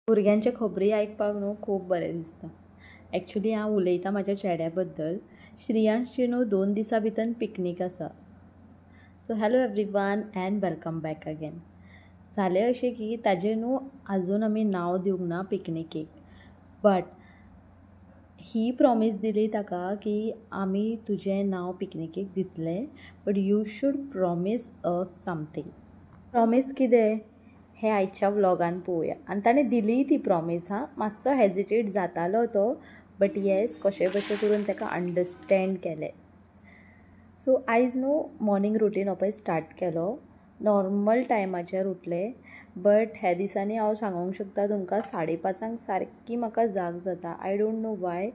भुरग्यांचे खबरी आयकपाक न्हू खूब बरें दिसता. एक्चुली हांव उलयतां म्हाज्या चेड्या बद्दल. श्रियांशची न्हू 2 दिसां भितर पिकनीक आसा. So hello everyone and welcome back again. जालें अशें की ताजें न्हू आजून आमी नांव दिवंक ना पिकनिकेक. बट ही प्रॉमीस दिली ताका की आमी तुजें नांव पिकनिकेक दितले, but you should promise us something. Promise कितें हें आयच्या व्लॉगान पळोवया. आनी ताणें दिली ती प्रॉमीस. मातसो हेजिटेट जातालो तो, बट येस कशें कशें करून ताका अंडरस्टँड केलें. सो आयज न्हू मॉर्निंग रुटीन हो पळय स्टार्ट केलो. नॉर्मल टायमाचेर उठलें, बट ह्या दिसांनी हांव सांगूंक शकता तुमकां 5:30 सारकी म्हाका जाग जाता. I don't know why,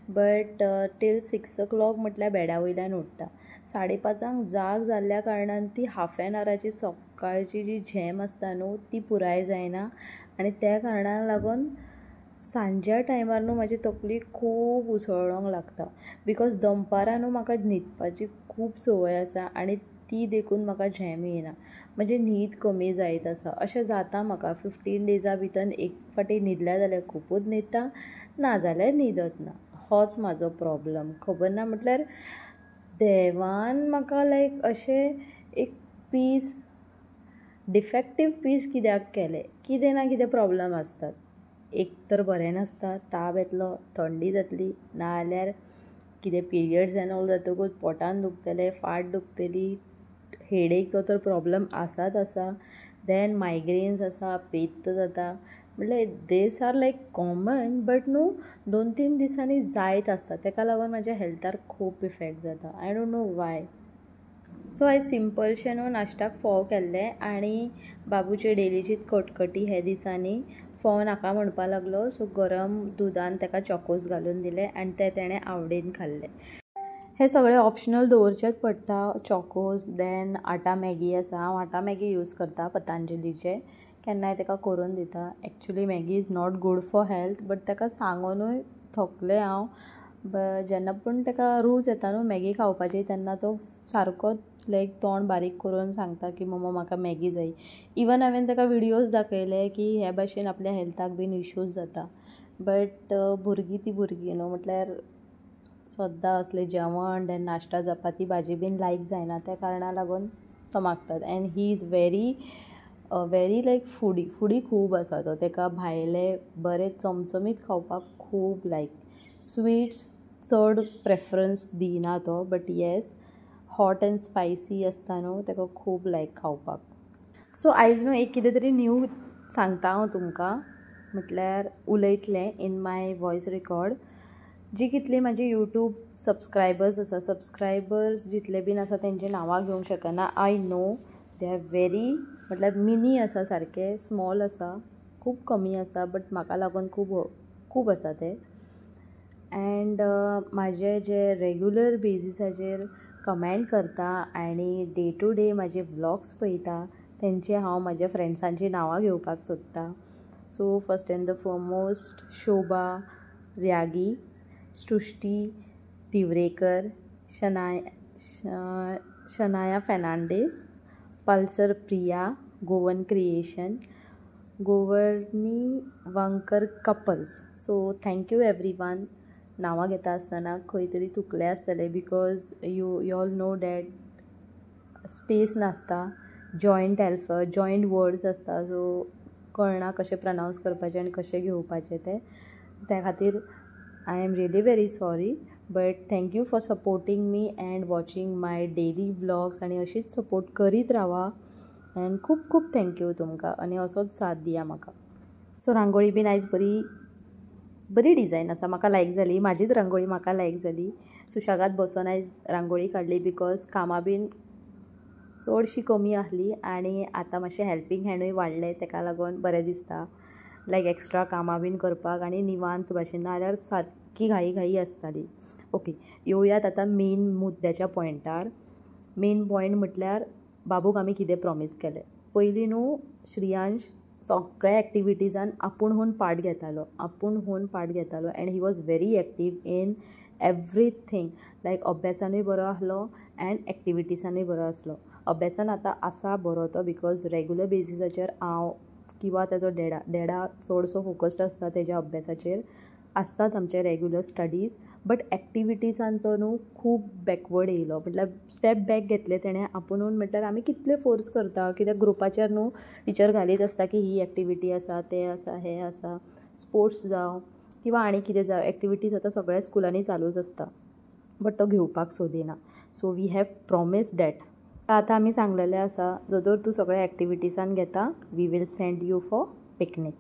but till 6 o'clock म्हटल्यार बेडा वयल्यान उठ्ठा. 5:30 जाग जाल्ल्या कारणान ती हाफ एन अवराची सकाळची जी झेम आसता न्हू ती पुराय जायना. आनी त्या कारणान लागून सांच्या टायमार न्हू म्हाजी तकली खूब उसळोंक लागता. बिकॉज दनपारां न्हू म्हाका न्हिदपाची खूब संवय आसा आनी ती देखून म्हाका झेम येयना. म्हणजे न्हीद कमी जायत आसा अशें जाता म्हाका. 15 डेजा भितर एक फावटी न्हिदल्या जाल्यार खुबूच न्हिदता, ना जाल्यार न्हिदत ना. होच म्हाजो प्रॉब्लम. खबर ना म्हटल्यार देवान म्हाका लायक अशें एक पीस, डिफेक्टीव पीस कित्याक केलें. कितें ना कितें प्रॉब्लम आसतात. एक तर बरें नासता, ताप येतलो, थंडी जातली, नाजाल्यार कितें पिरियड्स एंड ऑल जातकूच पोटान दुखतलें, फाट दुखतली, हेडेकचो तर प्रॉब्लम आसाच आसा. देन मायग्रेन्स आसा, पित्त जाता. म्हटल्यार these are like common, but न्हू 2-3 दिसांनी जायत आसता. ताका लागून म्हाज्या हेल्थार खूब इफेक्ट जाता. आय डोंट नो वाय. सो आयज सिंपलशें न्हू नाश्त्याक फोव केल्ले आनी बाबूचे डेलीचीत कटकटी हे दिसांनी. फोव नाका म्हणपा लागलो, सो गरम दुदान ताका चॉकोज घालून दिले आनी ते ताणें आवडीन खाल्ले. हे सगळें ऑप्शनल दवरचेच पडटा. चॉकोज, देन आटा मॅगी आसा. हांव आटा मॅगी यूज करता पतंजलीचे. केन्नाय ताका करून दिता. Actually Maggi is not good for health, but ताका सांगूनूय थकलें हांव. जेन्ना पूण ताका रूच येता न्हू मॅगी खावपाची, तेन्ना तो सारको लायक तोंड बारीक करून सांगता की मम्मा म्हाका मॅगी जायी. इवन हांवें ताका विडियोज दाखयले की हे भाशेन आपल्या हेल्थाक बीन इश्यूज जाता. बट भुरगीं ती भुरगीं न्हू, म्हटल्यार सद्दां असलें जेवण देन नाश्ता चपाती भाजी बीन लायक जायना. त्या कारणाक लागून तो मागतात. एंड ही इज वेरी लायक फुडी खूब आसा तो. ताका भायलें बरें चमचमीत खावपाक खूब लायक. स्वीट्स चड प्रेफरन्स दिना तो, but yes hot and spicy आसता न्हू ताका खूब लायक खावपाक. सो आयज न्हू एक कितें तरी न्यू सांगता हांव तुमकां. म्हटल्यार उलयतलें इन माय वॉयस रेकॉर्ड. जी कितली म्हाजी यूट्यूब सबस्क्रायबर्स आसा, सबस्क्रायबर्स जितले बीन आसा तेंची नांवां घेवंक शकना. I know they are very म्हटल्यार मिनी आसा, सारके स्मॉल आसा, खूब कमी आसा, बट म्हाका लागून खूब आसा ते. एंड म्हाजे जे रेगुलर बेजिसाचेर कमेंट करता आनी डे टू डे म्हाजे व्लॉग्स पळयता तेंचे हांव म्हाज्या फ्रेंड्सांची नांवां घेवपाक सोदतां. So first and the foremost Shobha Tyagi, Srishti Tivrekar, Shanaya Fernandes, pulsar Priya, Goan creation, गोवर्नी वांकर कपल्स. So thank you everyone. नांवां घेता आसतना खंय तरी चुकलें आसतलें, because you all know that space नासता, जॉयंट वर्ड्स आसता, सो कळना कशें प्रनावंस करपाचें आनी कशें घेवपाचें तें. त्या खातीर I am really very sorry, but thank you for supporting me and watching my daily vlogs. आनी अशीच सपोर्ट करीत रावा. एंड खूब खूब थँक्यू तुमकां आनी असोच साथ दिया म्हाका. सो रांगोळी बीन आयज बरी डिजायन आसा, म्हाका लायक जाली. म्हाजीच रांगोळी म्हाका लायक जाली. सुशेगाद बसून आयज रांगोळी काडली, बिकॉज कामां बीन चडशी कमी आसली आनी आतां मातशें हेल्पींग हँडूय वाडलें. ताका लागून बरें दिसता लायक एक्स्ट्रा कामां बीन करपाक आनी निवांत भाशेन, नाल्यार सारकी घाई आसताली. ओके, येवयात आतां मेन मुद्द्याच्या पॉयंटार. मेन पॉयंट म्हटल्यार बाबूक आमी कितें प्रॉमीस केलें. पयलीं न्हू श्रियांश सगळ्या एक्टिविटीजान आपूण होवन पार्ट घेतालो and he was very active in everything. Like अभ्यासानूय बरो आसलो एंड एक्टिविटीजानूय बरो आसलो. अभ्यासान आतां आसा बरो तो, बिकॉज रेगुलर बेजिसाचेर हांव किंवा तेजो डॅडा चडसो फोकस्ड आसता तेज्या अभ्यासाचेर. आसतात आमचे रेगुलर स्टडीज, बट एक्टिविटीजान तो न्हू खूब बॅकवर्ड येयलो. म्हटल्यार स्टेप बॅक घेतलें तेणें आपुणून. म्हटल्यार आमी कितले फोर्स करता, कित्याक ग्रुपाचेर न्हू टिचर घालीत आसता की ही एक्टिविटी आसा, तें आसा, हें आसा, स्पोर्ट्स जावं किंवा आनी कितें जावं, एक्टिविटीज आतां सगळ्या स्कुलांनी चालूच आसता. बट तो घेवपाक सोदिना. So we have promise that आतां आमी सांगलेलें आसा, जर तूं सगळ्या एक्टिविटीजान घेता, we will send you for picnic.